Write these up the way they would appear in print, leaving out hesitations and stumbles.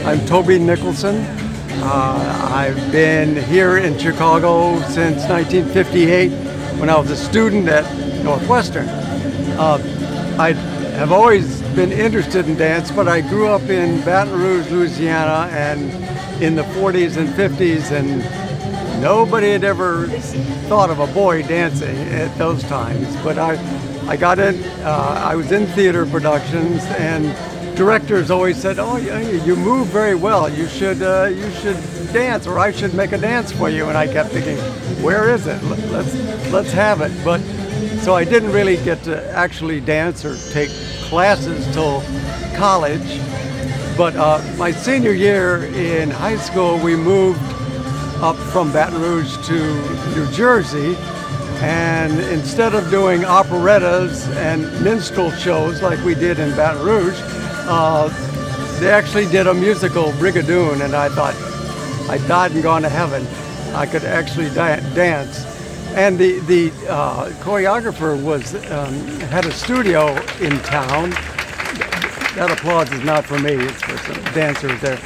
I'm Toby Nicholson. I've been here in Chicago since 1958 when I was a student at Northwestern. I have always been interested in dance, but I grew up in Baton Rouge, Louisiana, and in the 40s and 50s, and nobody had ever thought of a boy dancing at those times. But I got in, I was in theater productions, and directors always said, "Oh, you move very well. You should dance, or I should make a dance for you." And I kept thinking, "Where is it? Let's have it." But so I didn't really get to actually dance or take classes till college. But my senior year in high school, we moved up from Baton Rouge to New Jersey. And instead of doing operettas and minstrel shows like we did in Baton Rouge, they actually did a musical, Brigadoon, and I thought, I died and gone to heaven. I could actually dance. And the choreographer had a studio in town. That applause is not for me, it's for some dancers there.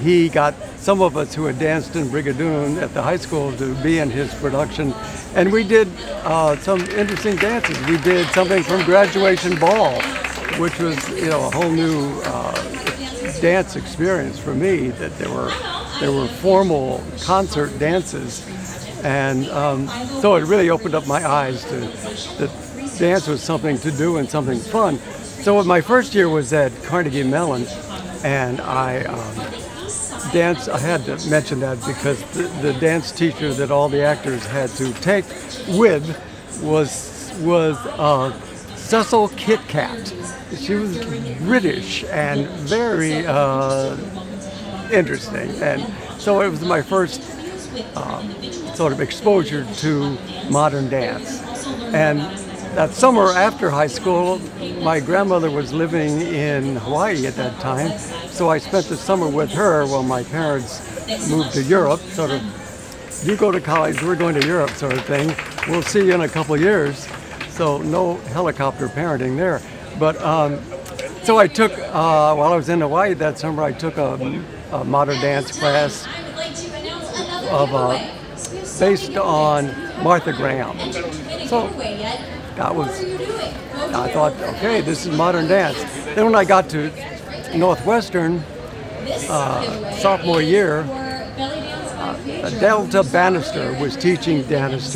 He got some of us who had danced in Brigadoon at the high school to be in his production, and we did some interesting dances. We did something from Graduation Ball, which was a whole new dance experience for me. That there were formal concert dances, and so it really opened up my eyes to that dance was something to do and something fun. So my first year was at Carnegie Mellon, and I danced. I had to mention that because the dance teacher that all the actors had to take with was Cecil Kit Kat. She was British and very interesting, and so it was my first sort of exposure to modern dance. And that summer after high school, my grandmother was living in Hawaii at that time, so I spent the summer with her while my parents moved to Europe, sort of, you go to college, we're going to Europe sort of thing. We'll see you in a couple of years. So no helicopter parenting there. But so I took, while I was in Hawaii that summer, I took a modern dance class based on Martha Graham. So I thought, okay, this is modern dance. Then when I got to Northwestern, sophomore year, Delta Bannister was teaching dance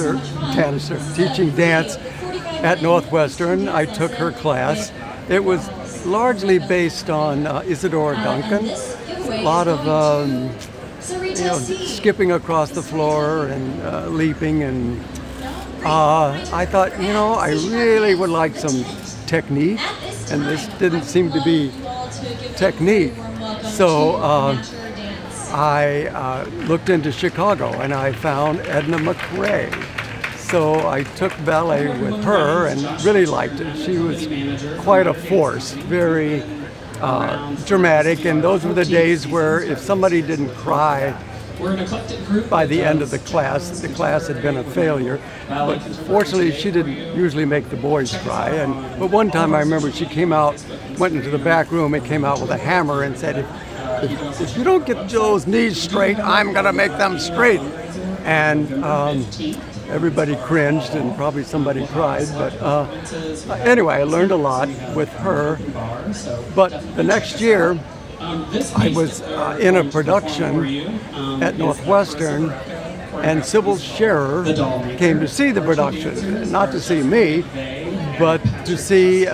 at Northwestern. I took her class. It was largely based on Isadora Duncan. A lot of skipping across the floor and leaping, and I thought, I really would like some technique, and this didn't seem to be technique. So I looked into Chicago, and I found Edna McRae. So I took ballet with her and really liked it. She was quite a force, very dramatic, and those were the days where if somebody didn't cry by the end of the class had been a failure. But fortunately, she didn't usually make the boys cry. But one time I remember she went into the back room and came out with a hammer and said, if you don't get Joe's knees straight, I'm gonna make them straight. And everybody cringed and probably somebody cried. But anyway, I learned a lot with her. But the next year, I was in a production at Northwestern, and Sybil Scherer came to see the production, not to see me, but to see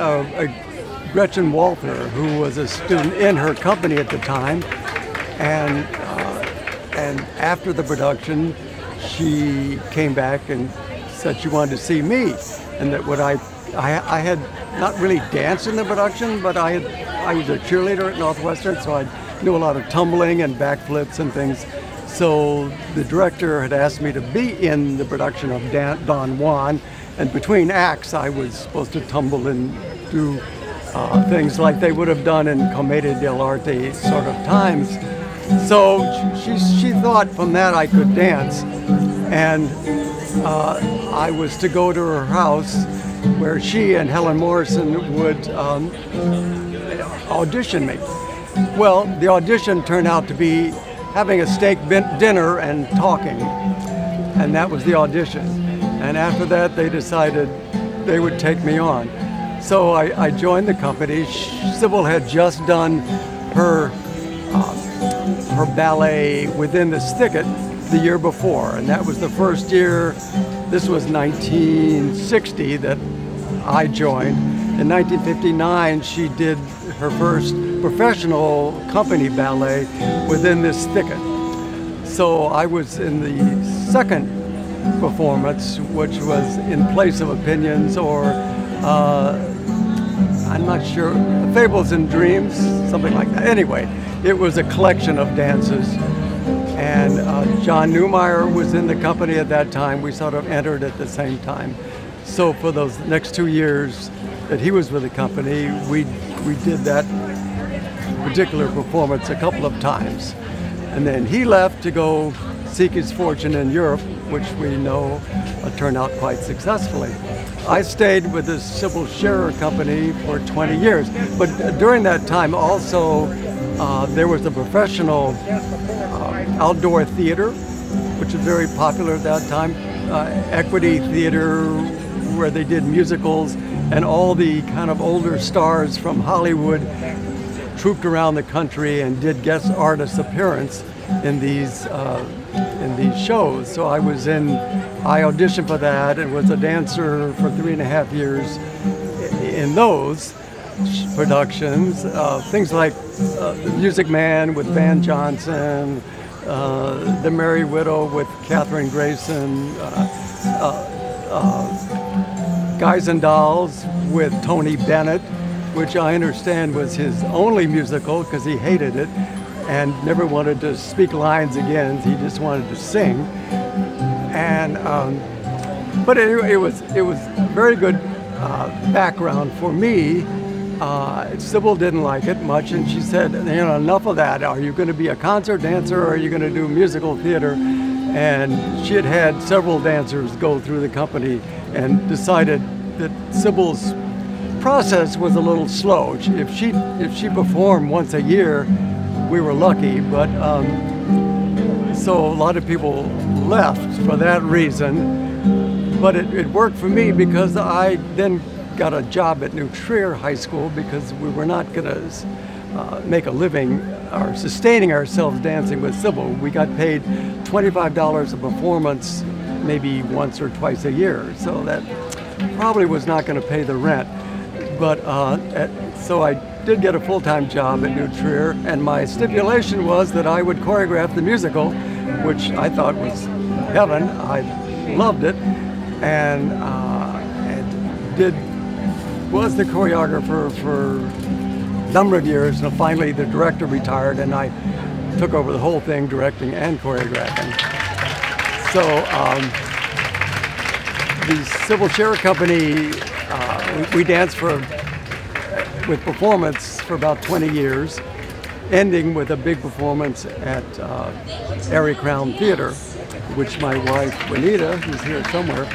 Gretchen Walther, who was a student in her company at the time. And after the production, she came back and said she wanted to see me, and that I had not really danced in the production, but I was a cheerleader at Northwestern, so I knew a lot of tumbling and backflips and things. So the director had asked me to be in the production of Don Juan, and between acts I was supposed to tumble and do things like they would have done in Commedia dell'arte sort of times. So she thought from that I could dance, and I was to go to her house where she and Helen Morrison would audition me. Well, the audition turned out to be having a steak dinner and talking, and that was the audition. And after that, they decided they would take me on. So I joined the company. Sybil had just done her ballet Within the Thicket the year before, and that was the first year. This was 1960 that I joined. In 1959, she did her first professional company ballet Within This Thicket. So I was in the second performance, which was In Place of Opinions, or I'm not sure, Fables and Dreams, something like that. Anyway, it was a collection of dances. And John Neumeier was in the company at that time. We sort of entered at the same time. So for those next 2 years that he was with the company, we did that particular performance a couple of times. And then he left to go seek his fortune in Europe, which we know turned out quite successfully. I stayed with the Sybil Scherer Company for 20 years. But during that time also, there was a professional outdoor theater, which was very popular at that time. Equity theater, where they did musicals, and all the kind of older stars from Hollywood trooped around the country and did guest artist appearance in these shows. So I auditioned for that and was a dancer for 3.5 years in those productions. Things like The Music Man with Van Johnson, The Merry Widow with Katherine Grayson, Guys and Dolls with Tony Bennett, which I understand was his only musical because he hated it and never wanted to speak lines again. He just wanted to sing. And but it was very good background for me. Sybil didn't like it much, and she said, enough of that. Are you going to be a concert dancer, or are you going to do musical theater? And she had had several dancers go through the company and decided that Sybil's process was a little slow. If she performed once a year, we were lucky, but so a lot of people left for that reason. But it worked for me because I then got a job at New Trier High School because we were not going to make a living or sustaining ourselves dancing with Sybil. We got paid $25 a performance, maybe once or twice a year. So that probably was not going to pay the rent. But so I did get a full-time job at New Trier, and my stipulation was that I would choreograph the musical, which I thought was heaven. I loved it, and was the choreographer for a number of years, and finally the director retired, and I took over the whole thing, directing and choreographing. So the Sybil Scherer Company, we danced with performance for about 20 years, ending with a big performance at Airy Crown Theater, which my wife, Juanita, who's here somewhere,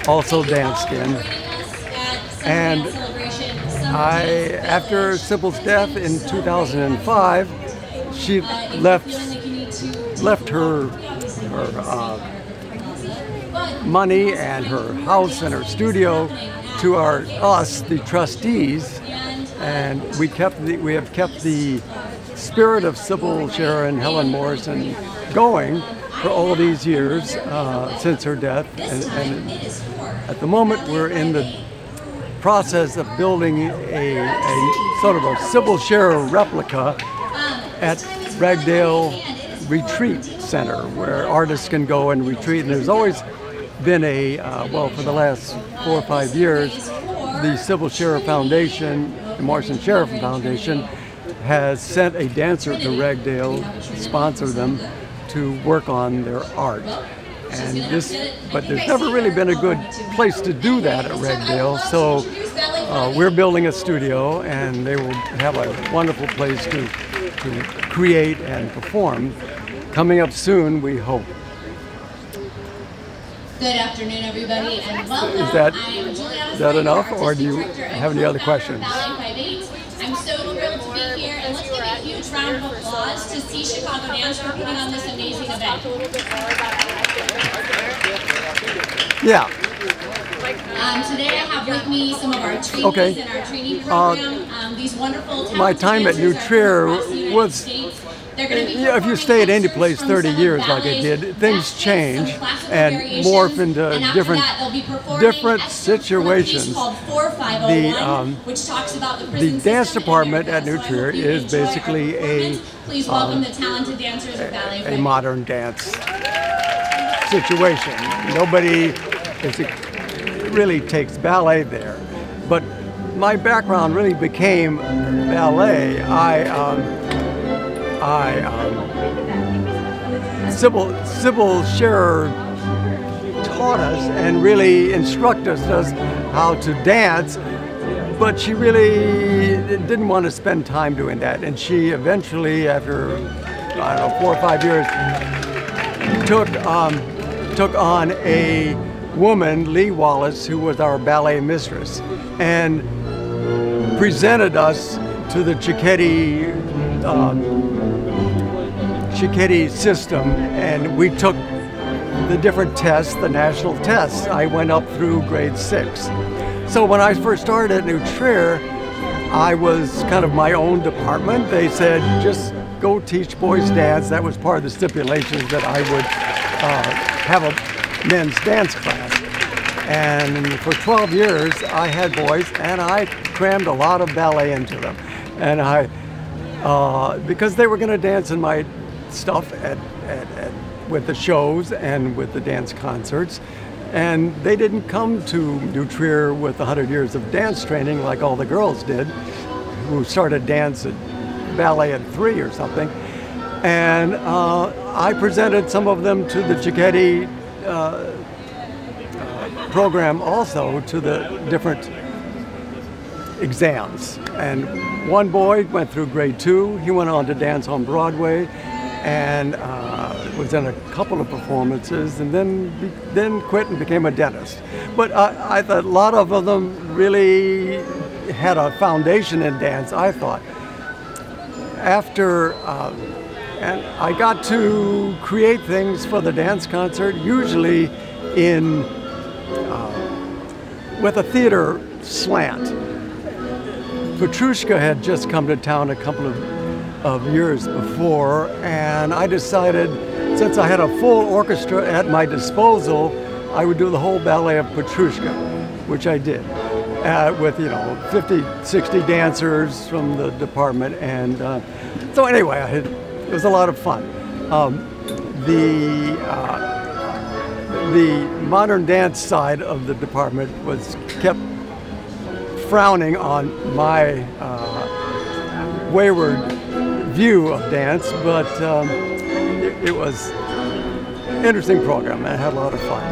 also danced in. And after Sybil's death in 2005, she left her money and her house and her studio to us, the trustees, and we have kept the spirit of Sybil Scherer and Helen Morrison going for all these years since her death. And at the moment, we're in the process of building a sort of a Sybil Scherer replica at Ragdale Retreat Center, where artists can go and retreat. And there's always been well, for the last 4 or 5 years, the Sybil Scherer Foundation, the Morrison Scherer Foundation, has sent a dancer to Ragdale to sponsor them to work on their art. But there's never really been a good place to do that at Ragdale, so we're building a studio, and they will have a wonderful place to create and perform. Coming up soon, we hope. Good afternoon, everybody, and welcome. Is that enough, or do you have any other questions? I'm so thrilled to be here, and let's give a huge round of applause to See Chicago Dance for putting on this amazing event. Yeah. Today I have with me some of our trainees in our trainee program. These wonderful my time at New Trier was, if you stay at any place 30 years like I did, things change and morph into different situations. The dance department at New Trier is basically a modern dance situation. Nobody really takes ballet there, but my background really became ballet. Sybil Scherer taught us and really instructed us how to dance, but she really didn't want to spend time doing that. And she eventually, after, I don't know, 4 or 5 years, took on a woman, Lee Wallace, who was our ballet mistress, and presented us to the Cicchetti system, and we took the different tests, the national tests. I went up through grade 6. So when I first started at New Trier, I was kind of my own department. They said, just go teach boys dance. That was part of the stipulations, that I would have a men's dance class. And for 12 years, I had boys, and I crammed a lot of ballet into them. And because they were going to dance in my stuff with the shows and with the dance concerts, and they didn't come to New Trier with 100 years of dance training like all the girls did, who started dance at ballet at 3 or something. And I presented some of them to the Cicchetti program, also to the different exams. And one boy went through grade 2. He went on to dance on Broadway and was in a couple of performances, and then quit and became a dentist. But I thought a lot of them really had a foundation in dance, I thought. After and I got to create things for the dance concert, usually with a theater slant. Petrushka had just come to town a couple of years before, and I decided, since I had a full orchestra at my disposal, I would do the whole ballet of Petrushka, which I did, with 50, 60 dancers from the department. And so anyway, it was a lot of fun. The modern dance side of the department kept frowning on my wayward view of dance, but it was an interesting program, and I had a lot of fun.